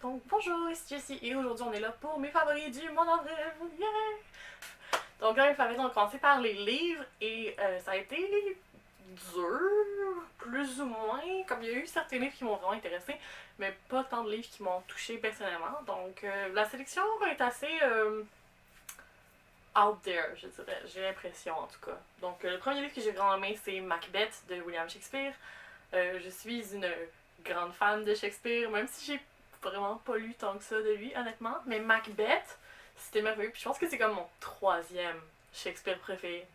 Donc bonjour, ici Jessie et aujourd'hui on est là pour mes favoris du mois d'avril. Yeah! Donc là, mes favoris, on a commencé par les livres et ça a été dur, plus ou moins. Comme il y a eu certains livres qui m'ont vraiment intéressé, mais pas tant de livres qui m'ont touché personnellement. Donc la sélection est assez out there, je dirais. J'ai l'impression en tout cas. Donc le premier livre que j'ai vraiment aimé, c'est Macbeth de William Shakespeare. Je suis une grande fan de Shakespeare, même si j'ai vraiment pas lu tant que ça de lui, honnêtement. Mais Macbeth, c'était merveilleux. Puis je pense que c'est comme mon troisième Shakespeare préféré.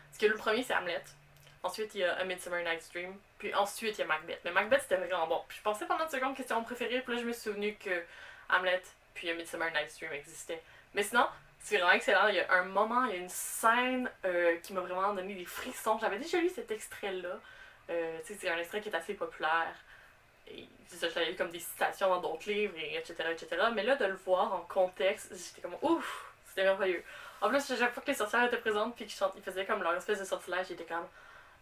Parce que le premier, c'est Hamlet. Ensuite, il y a A Midsummer Night's Dream. Puis ensuite, il y a Macbeth. Mais Macbeth, c'était vraiment bon. Puis je pensais pendant une seconde que c'était mon préféré. Puis là, je me suis souvenu que Hamlet puis A Midsummer Night's Dream existaient. Mais sinon, c'est vraiment excellent. Il y a un moment, il y a une scène qui m'a vraiment donné des frissons. J'avais déjà lu cet extrait-là. C'est un extrait qui est assez populaire. Et c'est ça, je l'avais lu comme des citations dans d'autres livres, et etc., etc. Mais là, de le voir en contexte, j'étais comme ouf, c'était merveilleux. En plus, chaque fois que les sorcières étaient présentes, puis qu'ils faisaient comme leur espèce de sortilège, j'étais comme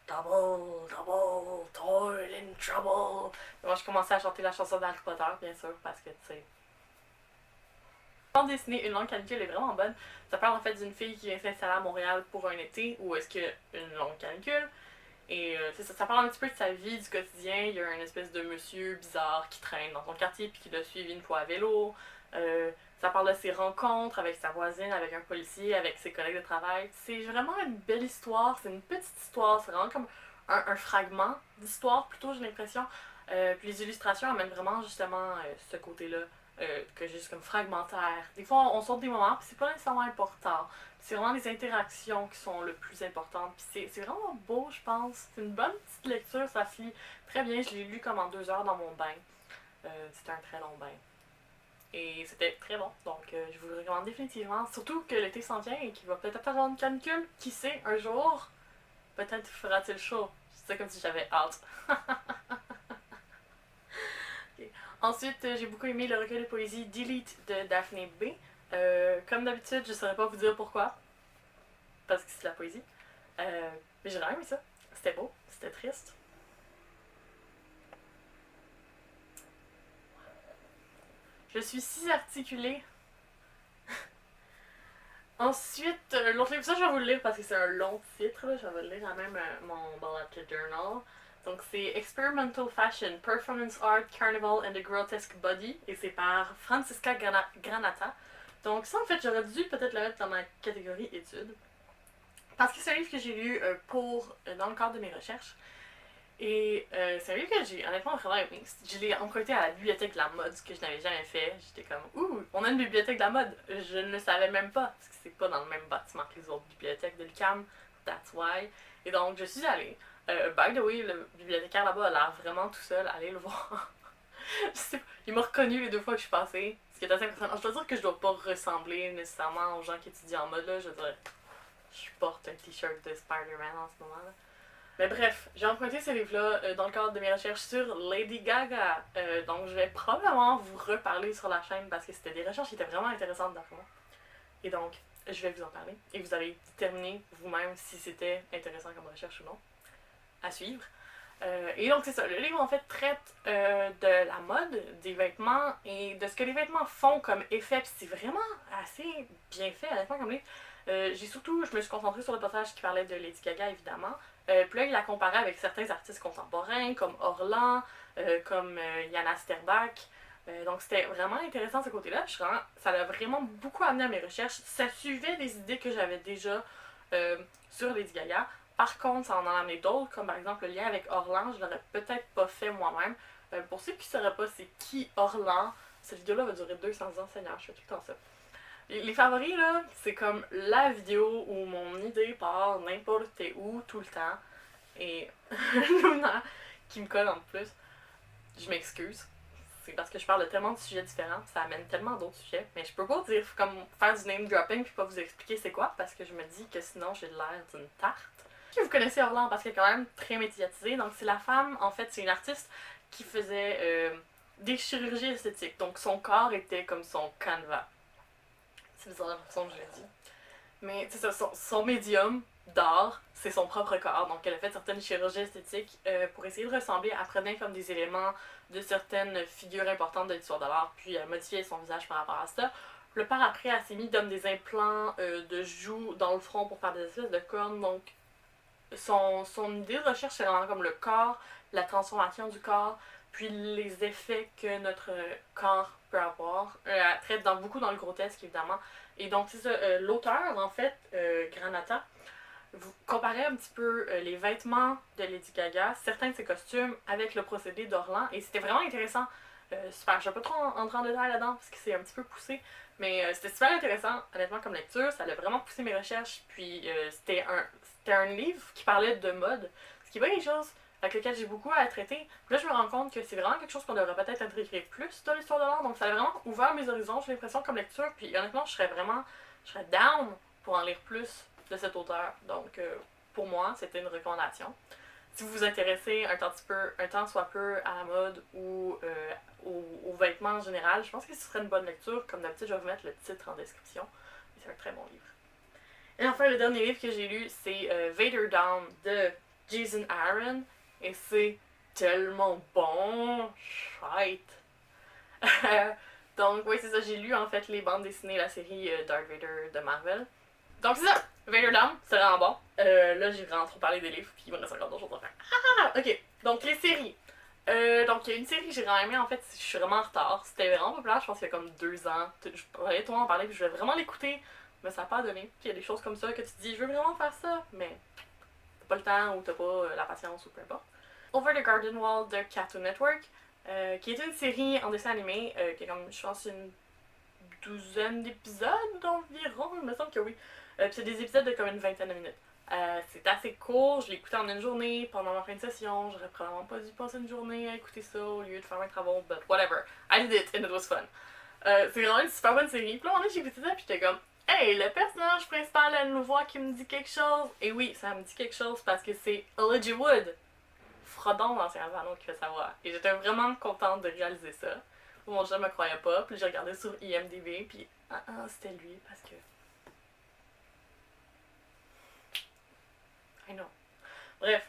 double, double, toil in trouble. Et moi, je commençais à chanter la chanson d'Harry Potter, bien sûr, parce que, tu sais. Bande dessinée Une longue canicule est vraiment bonne. Ça parle en fait d'une fille qui vient s'installer à Montréal pour un été où est-ce qu'il y a une longue canicule. Et ça parle un petit peu de sa vie, du quotidien. Il y a une espèce de monsieur bizarre qui traîne dans son quartier puis qui l'a suivi une fois à vélo. Ça parle de ses rencontres avec sa voisine, avec un policier, avec ses collègues de travail. C'est vraiment une belle histoire, c'est une petite histoire, c'est vraiment comme un fragment d'histoire plutôt, j'ai l'impression. Puis les illustrations amènent vraiment justement ce côté-là, que juste comme fragmentaire. Des fois on saute des moments puis c'est pas nécessairement important. C'est vraiment les interactions qui sont le plus importantes. Puis c'est vraiment beau, je pense. C'est une bonne petite lecture, ça se lit très bien. Je l'ai lu comme en 2 heures dans mon bain. C'était un très long bain. Et c'était très bon, donc je vous le recommande définitivement. Surtout que l'été s'en vient et qu'il va peut-être avoir une canicule. Qui sait, un jour, peut-être fera-t-il chaud. C'est comme si j'avais hâte. Okay. Ensuite, j'ai beaucoup aimé le recueil de poésie Delete de Daphné B. Comme d'habitude, je ne saurais pas vous dire pourquoi, parce que c'est de la poésie. Mais j'ai vraiment aimé ça. C'était beau, c'était triste. Je suis si articulée. Ensuite, l'autre livre, ça je vais vous le lire parce que c'est un long titre. Là. Je vais le lire à même mon bullet journal. Donc c'est Experimental Fashion, Performance Art, Carnival and the Grotesque Body. Et c'est par Francisca Granata. Donc ça en fait j'aurais dû peut-être le mettre dans ma catégorie études. Parce que c'est un livre que j'ai lu dans le cadre de mes recherches. Et c'est un livre que j'ai honnêtement vraiment aimé. Je l'ai emprunté à la bibliothèque de la mode, ce que je n'avais jamais fait. J'étais comme, ouh, on a une bibliothèque de la mode. Je ne le savais même pas, parce que c'est pas dans le même bâtiment que les autres bibliothèques de l'UQAM. That's why. Et donc, je suis allée. By the way, le bibliothécaire là-bas a l'air vraiment tout seul. Allez le voir. Je sais pas, il m'a reconnu les 2 fois que je suis passée. Ce qui est assez impressionnant. Je dois dire que je dois pas ressembler nécessairement aux gens qui étudient en mode là. Je veux dire, je porte un t-shirt de Spider-Man en ce moment là. Mais bref, j'ai emprunté ce livre-là dans le cadre de mes recherches sur Lady Gaga. Donc je vais probablement vous reparler sur la chaîne parce que c'était des recherches qui étaient vraiment intéressantes dans le fond. Et donc, je vais vous en parler. Et vous allez déterminer vous-même si c'était intéressant comme recherche ou non. À suivre. Et donc c'est ça, le livre en fait traite de la mode, des vêtements et de ce que les vêtements font comme effet. Puis c'est vraiment assez bien fait, honnêtement, comme livre. Je me suis concentrée sur le passage qui parlait de Lady Gaga, évidemment. Puis là, il la comparait avec certains artistes contemporains, comme Orlan, comme Yana Sterback. Donc c'était vraiment intéressant ce côté-là. Ça l'a vraiment beaucoup amené à mes recherches. Ça suivait des idées que j'avais déjà sur Lady Gaga. Par contre, ça en a amené d'autres, comme par exemple le lien avec Orlan. Je l'aurais peut-être pas fait moi-même. Pour ceux qui ne sauraient pas c'est qui Orlan, cette vidéo-là va durer 200 ans, Seigneur, je fais tout le temps ça. Les favoris, là, c'est comme la vidéo où mon idée part n'importe où, tout le temps. Et Luna, qui me colle en plus, je m'excuse. C'est parce que je parle de tellement de sujets différents, ça amène tellement d'autres sujets. Mais je peux pas dire, comme faire du name dropping puis pas vous expliquer c'est quoi, parce que je me dis que sinon j'ai l'air d'une tarte. Vous connaissez Orlan parce qu'elle est quand même très médiatisée. Donc c'est la femme, en fait, c'est une artiste qui faisait des chirurgies esthétiques. Donc son corps était comme son canevas. C'est bizarre la façon que je l'ai dit. Mais c'est ça, son médium d'art, c'est son propre corps. Donc elle a fait certaines chirurgies esthétiques pour essayer de ressembler. Elle prenait comme des éléments de certaines figures importantes de l'histoire de l'art, puis elle modifiait son visage par rapport à ça. Le père après, elle s'est mis comme des implants de joues dans le front pour faire des espèces de cornes. Donc son idée de recherche, c'est vraiment comme le corps, la transformation du corps, puis les effets que notre corps peut avoir. Elle traite beaucoup dans le grotesque, évidemment. Et donc, c'est ça, l'auteur, en fait, Granata, vous comparait un petit peu les vêtements de Lady Gaga, certains de ses costumes, avec le procédé d'Orlan, et c'était vraiment intéressant. Super, je vais pas trop entrer en détail là-dedans, parce que c'est un petit peu poussé, mais c'était super intéressant, honnêtement, comme lecture. Ça a vraiment poussé mes recherches, puis c'était un livre qui parlait de mode, ce qui est pas quelque chose avec lequel j'ai beaucoup à traiter. Puis là, je me rends compte que c'est vraiment quelque chose qu'on devrait peut-être intégrer plus dans l'histoire de l'art, donc ça a vraiment ouvert mes horizons, j'ai l'impression, comme lecture, puis honnêtement, je serais down pour en lire plus de cet auteur. Donc, pour moi, c'était une recommandation. Si vous vous intéressez un temps soit peu à la mode ou aux vêtements en général, je pense que ce serait une bonne lecture. Comme d'habitude, je vais vous mettre le titre en description. C'est un très bon livre. Et enfin, le dernier livre que j'ai lu, c'est Vader Down de Jason Aaron. Et c'est tellement bon. Shite. Donc, oui, c'est ça. J'ai lu en fait les bandes dessinées, la série Darth Vader de Marvel. Donc, c'est ça. Vader Down, c'est vraiment bon. Là, j'ai vraiment trop parlé des livres, puis il me reste encore d'autres choses à faire. Ah, ok. Donc, les séries. Donc, il y a une série que j'ai vraiment aimée, en fait, je suis vraiment en retard. C'était vraiment populaire, je pense qu'il y a comme 2 ans. Je parlais tout le monde en parler, puis je voulais vraiment l'écouter, mais ça n'a pas donné. Puis il y a des choses comme ça que tu te dis, je veux vraiment faire ça, mais t'as pas le temps ou t'as pas la patience ou peu importe. Over the Garden Wall de Cartoon Network, qui est une série en dessin animé, qui est comme, je pense, une 12aine d'épisodes environ, il me semble que oui. Puis c'est des épisodes de comme une 20aine de minutes. C'est assez court, je l'ai écouté en une journée pendant ma fin de session. J'aurais probablement pas dû passer une journée à écouter ça au lieu de faire mes travaux, but whatever. I did it and it was fun. C'est vraiment une super bonne série. Puis là, j'ai écouté ça, puis j'étais comme, hey, le personnage principal a une voix qui me dit quelque chose. Et oui, ça me dit quelque chose parce que c'est Elijah Wood, Frodon dans Seigneur des Anneaux, qui fait sa voix. Et j'étais vraiment contente de réaliser ça. Mon chum me croyait pas, puis j'ai regardé sur IMDb, puis c'était lui parce que. I know. Bref.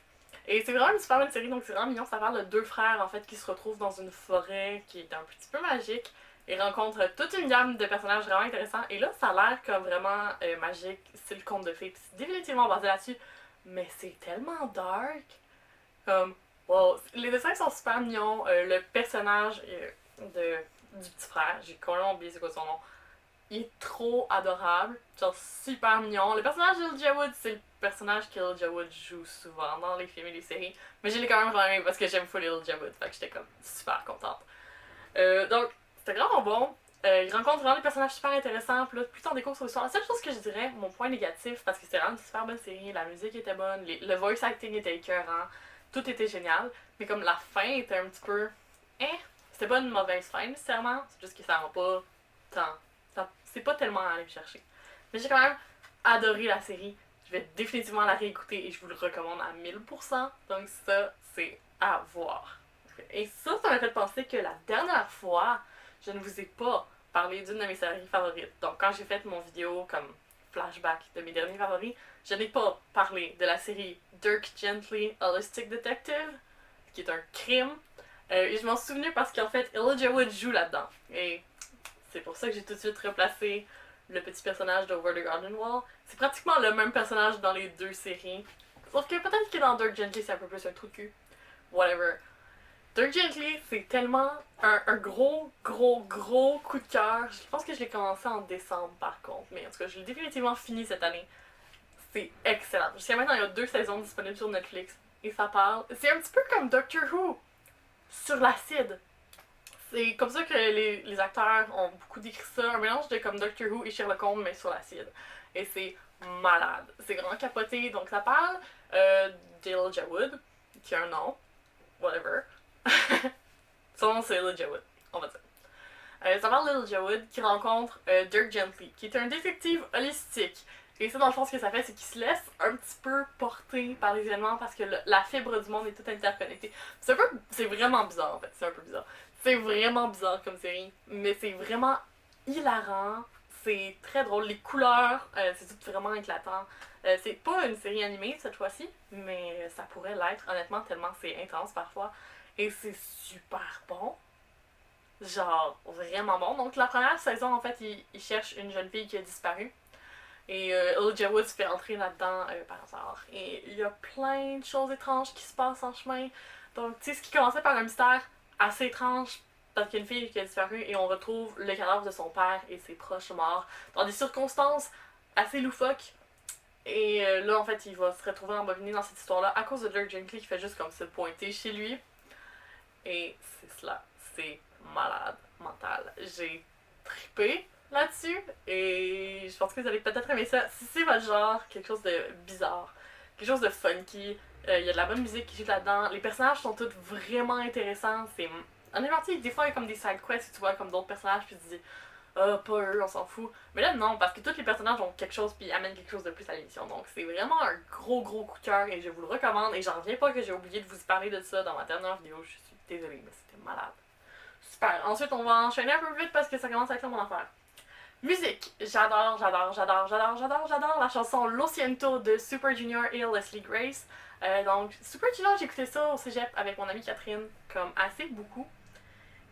Et c'est vraiment une super bonne série, donc c'est vraiment mignon. Ça parle de 2 frères en fait qui se retrouvent dans une forêt qui est un petit peu magique et rencontrent toute une gamme de personnages vraiment intéressants. Et là, ça a l'air comme vraiment magique, c'est le conte de fées. C'est définitivement basé là-dessus, mais c'est tellement dark. Comme, wow, les dessins sont super mignons. Le personnage du petit frère, j'ai complètement oublié c'est quoi son nom. Il est trop adorable, genre super mignon. Le personnage d'Elijah Wood, c'est le personnage qu'Elijah Wood joue souvent dans les films et les séries. Mais je l'ai quand même vraiment aimé parce que j'aime full Elijah Wood, fait que j'étais comme super contente. Donc, c'était vraiment bon. Il rencontre vraiment des personnages super intéressants, puis là, plus on découvre sur l'histoire. La seule chose que je dirais, mon point négatif, parce que c'était vraiment une super bonne série, la musique était bonne, le voice acting était écœurant, tout était génial, mais comme la fin était un petit peu. C'était pas une mauvaise fin nécessairement, c'est juste que ça m'a pas tant. C'est pas tellement à aller me chercher. Mais j'ai quand même adoré la série. Je vais définitivement la réécouter et je vous le recommande à 1000%. Donc ça, c'est à voir. Et ça m'a fait penser que la dernière fois, je ne vous ai pas parlé d'une de mes séries favorites. Donc quand j'ai fait mon vidéo comme flashback de mes derniers favoris, je n'ai pas parlé de la série Dirk Gently Holistic Detective, qui est un crime. Et je m'en suis souvenu parce qu'en fait, Elijah Wood joue là-dedans. Et c'est pour ça que j'ai tout de suite replacé le petit personnage d'Over the Garden Wall. C'est pratiquement le même personnage dans les 2 séries. Sauf que peut-être que dans Dirk Gently, c'est un peu plus un trou de cul. Whatever. Dirk Gently, c'est tellement un gros coup de cœur. Je pense que je l'ai commencé en décembre par contre. Mais en tout cas, je l'ai définitivement fini cette année. C'est excellent. Jusqu'à maintenant, il y a 2 saisons disponibles sur Netflix. Et ça parle. C'est un petit peu comme Doctor Who sur l'acide. C'est comme ça que les acteurs ont beaucoup décrit ça, un mélange de comme Doctor Who et Sherlock Holmes mais sur l'acide. Et c'est malade. C'est vraiment capoté. Donc ça parle d'Elijah Wood, qui a un nom, whatever. Son nom c'est Elijah Wood, on va dire. Ça parle d'Elijah Wood qui rencontre Dirk Gently, qui est un détective holistique. Et ça, dans le fond, ce que ça fait, c'est qu'il se laisse un petit peu porter par les événements parce que la fibre du monde est toute interconnectée. C'est vraiment bizarre, en fait. C'est un peu bizarre. C'est vraiment bizarre comme série, mais c'est vraiment hilarant. c'est très drôle. Les couleurs, c'est tout vraiment éclatant. C'est pas une série animée cette fois-ci, mais ça pourrait l'être, honnêtement, tellement c'est intense parfois. Et c'est super bon. Genre, vraiment bon. Donc, la première saison, en fait, il cherche une jeune fille qui a disparu. Et Elijah Wood se fait entrer là-dedans par hasard. Et il y a plein de choses étranges qui se passent en chemin. Donc, tu sais, ce qui commençait par un mystère assez étrange, parce qu'il y a une fille qui a disparu et on retrouve le cadavre de son père et ses proches morts dans des circonstances assez loufoques. Et là, en fait, il va se retrouver embobiné dans cette histoire-là à cause de Dirk Gently qui fait juste comme se pointer chez lui. Et c'est cela. C'est malade mental. J'ai trippé là-dessus et je pense que vous allez peut-être aimer ça. Si c'est votre genre, quelque chose de bizarre, quelque chose de funky, il y a de la bonne musique qui joue là-dedans. Les personnages sont tous vraiment intéressants. C'est honnêtement, des fois, il y a comme des side quests, tu vois, comme d'autres personnages, puis tu dis, ah, pas eux, on s'en fout. Mais là, non, parce que tous les personnages ont quelque chose, puis amènent quelque chose de plus à l'émission. Donc, c'est vraiment un gros, gros coup de cœur, et je vous le recommande. Et j'en reviens pas que j'ai oublié de vous parler de ça dans ma dernière vidéo. Je suis désolée, mais c'était malade. Super. Ensuite, on va enchaîner un peu vite parce que ça commence à être mon affaire. Musique. J'adore la chanson Lo Siento de Super Junior et Leslie Grace. Donc, Super Junior, j'ai écouté ça au cégep avec mon amie Catherine, comme assez beaucoup.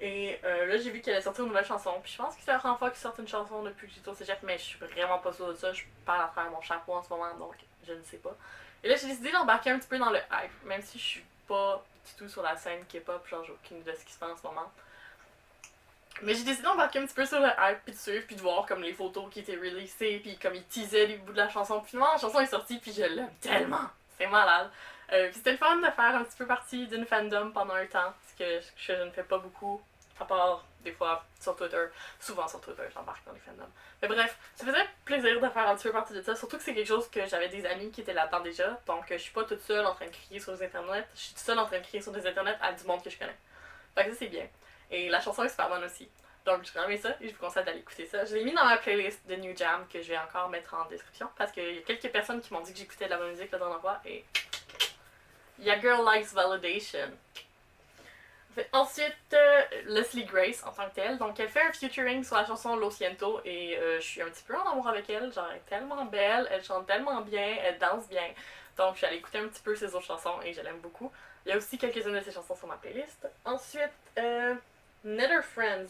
Et là, j'ai vu qu'elle a sorti une nouvelle chanson. Puis je pense que c'est la première fois qu'ils sortent une chanson depuis que j'étais au cégep, mais je suis vraiment pas sûre de ça. Je parle à travers mon chapeau en ce moment, donc je ne sais pas. Et là, j'ai décidé d'embarquer un petit peu dans le hype, même si je suis pas du tout sur la scène K-pop, genre j'ai aucune idée de ce qui se passe en ce moment. Mais j'ai décidé d'embarquer un petit peu sur le hype, puis de suivre, puis de voir comme les photos qui étaient releasées, puis comme ils teasaient les bouts de la chanson. Puis finalement, la chanson est sortie, puis je l'aime tellement. C'est malade. Puis c'était le fun de faire un petit peu partie d'une fandom pendant un temps, ce que je ne fais pas beaucoup, à part des fois sur Twitter. Souvent sur Twitter, j'embarque dans les fandoms. Mais bref, ça faisait plaisir de faire un petit peu partie de ça, surtout que c'est quelque chose que j'avais des amis qui étaient là-dedans déjà, donc je suis pas toute seule en train de crier sur les internets, je suis toute seule en train de crier sur des internets à du monde que je connais. Fait que ça c'est bien. Et la chanson est super bonne aussi. Donc j'ai aimé ça et je vous conseille d'aller écouter ça. Je l'ai mis dans ma playlist de New Jam que je vais encore mettre en description parce qu'il y a quelques personnes qui m'ont dit que j'écoutais de la bonne musique la dernière fois et Your Girl Likes Validation. Ensuite, Leslie Grace en tant que telle. Donc, elle fait un featuring sur la chanson Lo Siento et je suis un petit peu en amour avec elle. Genre, elle est tellement belle, elle chante tellement bien, elle danse bien. Donc, je suis allée écouter un petit peu ses autres chansons et je l'aime beaucoup. Il y a aussi quelques-unes de ses chansons sur ma playlist. Ensuite, Nether Friends.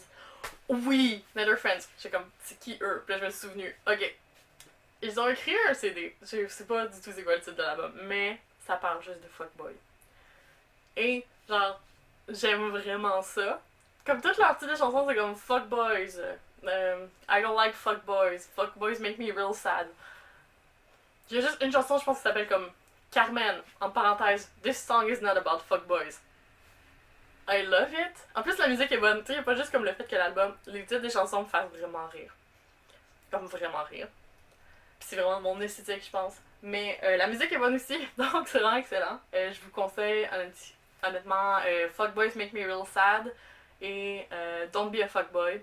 Oui, Nether Friends. J'ai comme, c'est qui eux? Puis là, je me suis souvenu. Ok. Ils ont écrit un CD. Je sais pas du tout c'est quoi le titre de l'album, mais ça parle juste de fuckboy. Et, genre, j'aime vraiment ça. Comme toutes leurs petites chansons, c'est comme Fuck Boys, I don't like fuck boys make me real sad. Il y a juste une chanson, je pense, qui s'appelle comme Carmen, en parenthèse, This song is not about fuck boys. I love it. En plus, la musique est bonne, tu sais, il y a pas juste comme le fait que l'album, les titres des chansons me fassent vraiment rire. Comme vraiment rire. Puis c'est vraiment mon esthétique, je pense. Mais la musique est bonne aussi, donc c'est vraiment excellent. Je vous conseille honnêtement Fuck Boys Make Me Real Sad et Don't Be a Fuckboy.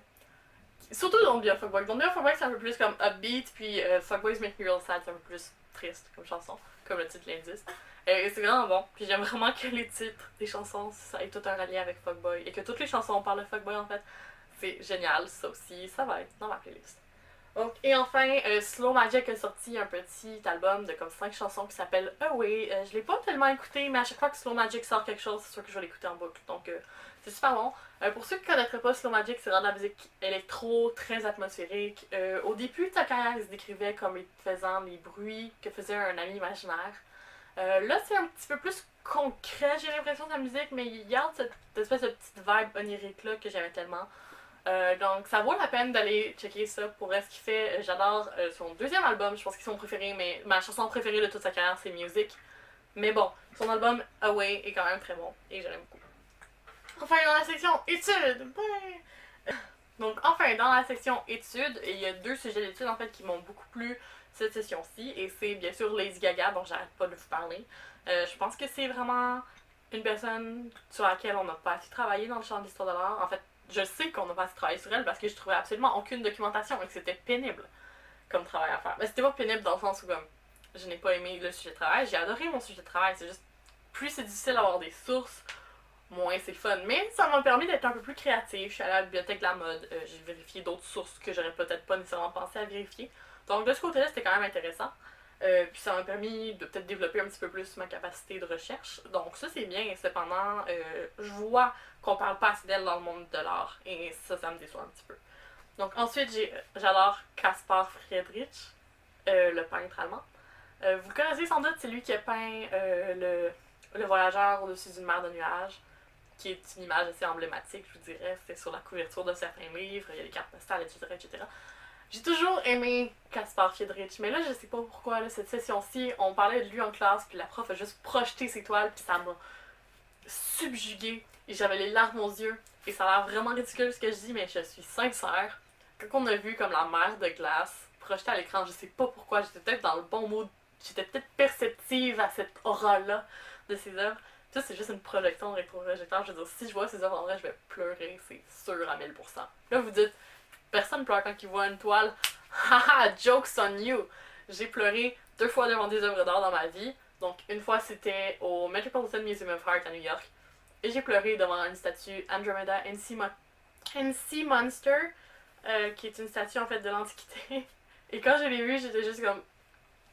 Surtout Don't Be a Fuckboy. Don't Be a Fuckboy c'est un peu plus comme upbeat, puis Fuck Boys Make Me Real Sad c'est un peu plus triste comme chanson, comme le titre l'indice. Et c'est vraiment bon. Puis j'aime vraiment que les titres des chansons ça ait tout un lien avec Fuckboy et que toutes les chansons parlent de Fuckboy en fait. C'est génial, ça aussi, ça va être dans ma playlist. Donc, et enfin, Slow Magic a sorti un petit album de comme 5 chansons qui s'appelle Away. Je l'ai pas tellement écouté, mais à chaque fois que Slow Magic sort quelque chose, c'est sûr que je vais l'écouter en boucle. Donc, c'est super bon. Pour ceux qui ne connaîtraient pas Slow Magic, c'est vraiment de la musique électro, très atmosphérique. Au début de sa carrière, il se décrivait comme faisant les bruits que faisait un ami imaginaire. Là, c'est un petit peu plus concret, j'ai l'impression, de la musique, mais il garde cette espèce de petite vibe onirique-là que j'aimais tellement. Donc ça vaut la peine d'aller checker ça pour ce qu'il fait. J'adore son deuxième album, je pense que c'est son préféré, mais ma chanson préférée de toute sa carrière c'est Music. Mais bon, son album Away est quand même très bon et je l'aime beaucoup. Enfin dans la section études, donc enfin dans la section études, il y a 2 sujets d'études en fait qui m'ont beaucoup plu cette session-ci et c'est bien sûr Lady Gaga dont j'arrête pas de vous parler. Je pense que c'est vraiment une personne sur laquelle on n'a pas assez travaillé dans le champ de l'histoire de l'art. En fait, je sais qu'on n'a pas assez travaillé sur elle parce que je trouvais absolument aucune documentation et que c'était pénible comme travail à faire. Mais c'était pas pénible dans le sens où comme je n'ai pas aimé le sujet de travail, j'ai adoré mon sujet de travail, c'est juste plus c'est difficile d'avoir des sources, moins c'est le fun. Mais ça m'a permis d'être un peu plus créative. Je suis allée à la bibliothèque de la mode, j'ai vérifié d'autres sources que j'aurais peut-être pas nécessairement pensé à vérifier. Donc de ce côté-là, c'était quand même intéressant. Puis ça m'a permis de peut-être développer un petit peu plus ma capacité de recherche. Donc ça c'est bien, cependant, je vois qu'on parle pas assez d'elle dans le monde de l'art. Et ça me déçoit un petit peu. Donc ensuite, j'adore Caspar Friedrich, le peintre allemand. Vous le connaissez sans doute, c'est lui qui a peint le voyageur au-dessus d'une mer de nuages, qui est une image assez emblématique, je vous dirais. C'est sur la couverture de certains livres, il y a des cartes postales, etc. etc. J'ai toujours aimé Caspar Friedrich, mais là, je sais pas pourquoi, là, cette session-ci, on parlait de lui en classe, puis la prof a juste projeté ses toiles, puis ça m'a subjuguée, et j'avais les larmes aux yeux, et ça a l'air vraiment ridicule ce que je dis, mais je suis sincère. Quand on a vu comme la mer de glace projetée à l'écran, je sais pas pourquoi, j'étais peut-être dans le bon mood, j'étais peut-être perceptive à cette aura-là de ses œuvres. Ça, c'est juste une projection de rétroprojecteur. Je veux dire, si je vois ces œuvres en vrai, je vais pleurer, c'est sûr à 1000%. Là, vous dites, personne pleure quand il voit une toile. Haha, joke's on you! J'ai pleuré 2 fois devant des œuvres d'art dans ma vie. Donc, une fois, c'était au Metropolitan Museum of Art à New York. Et j'ai pleuré devant une statue Andromeda NC Monster, qui est une statue en fait de l'Antiquité. Et quand je l'ai vue, j'étais juste comme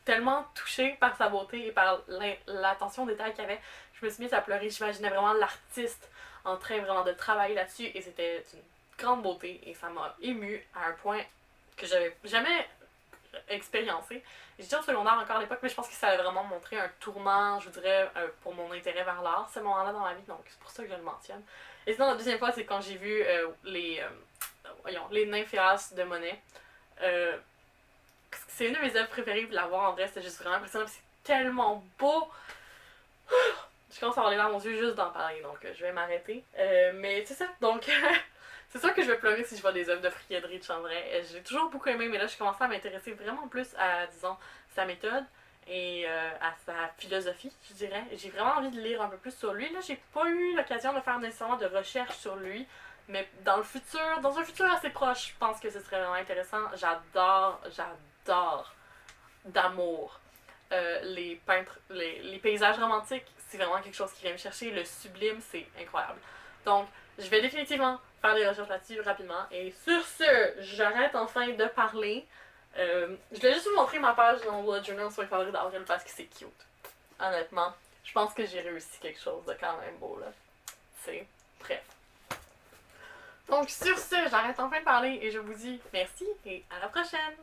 tellement touchée par sa beauté et par l'attention au détail qu'il y avait. Je me suis mise à pleurer. J'imaginais vraiment l'artiste en train vraiment de travailler là-dessus. Et c'était une grande beauté. Et ça m'a émue à un point que j'avais jamais expériencé. J'étais au secondaire encore à l'époque, mais je pense que ça a vraiment montré un tournant, je dirais, pour mon intérêt vers l'art, ce moment-là dans ma vie. Donc c'est pour ça que je le mentionne. Et sinon, la deuxième fois, c'est quand j'ai vu les nymphéas de Monet. C'est une de mes œuvres préférées, puis la voir en vrai, c'était juste vraiment impressionnant, c'est tellement beau. Je commence à avoir les larmes aux yeux juste d'en parler, donc je vais m'arrêter. Mais c'est ça, donc c'est sûr que je vais pleurer si je vois des œuvres de Friedrich en vrai. J'ai toujours beaucoup aimé, mais là je commence à m'intéresser vraiment plus à, disons, sa méthode et à sa philosophie, je dirais. J'ai vraiment envie de lire un peu plus sur lui. Là, j'ai pas eu l'occasion de faire nécessairement de recherche sur lui, mais dans un futur assez proche, je pense que ce serait vraiment intéressant. J'adore d'amour les peintres, les paysages romantiques, c'est vraiment quelque chose qui vient me chercher. Le sublime, c'est incroyable. Donc, je vais définitivement faire des recherches là-dessus rapidement. Et sur ce, j'arrête enfin de parler. Je voulais juste vous montrer ma page dans Bullet Journal sur les favoris d'Avril parce que c'est cute. Honnêtement, je pense que j'ai réussi quelque chose de quand même beau là. C'est bref. Donc sur ce, j'arrête enfin de parler et je vous dis merci et à la prochaine!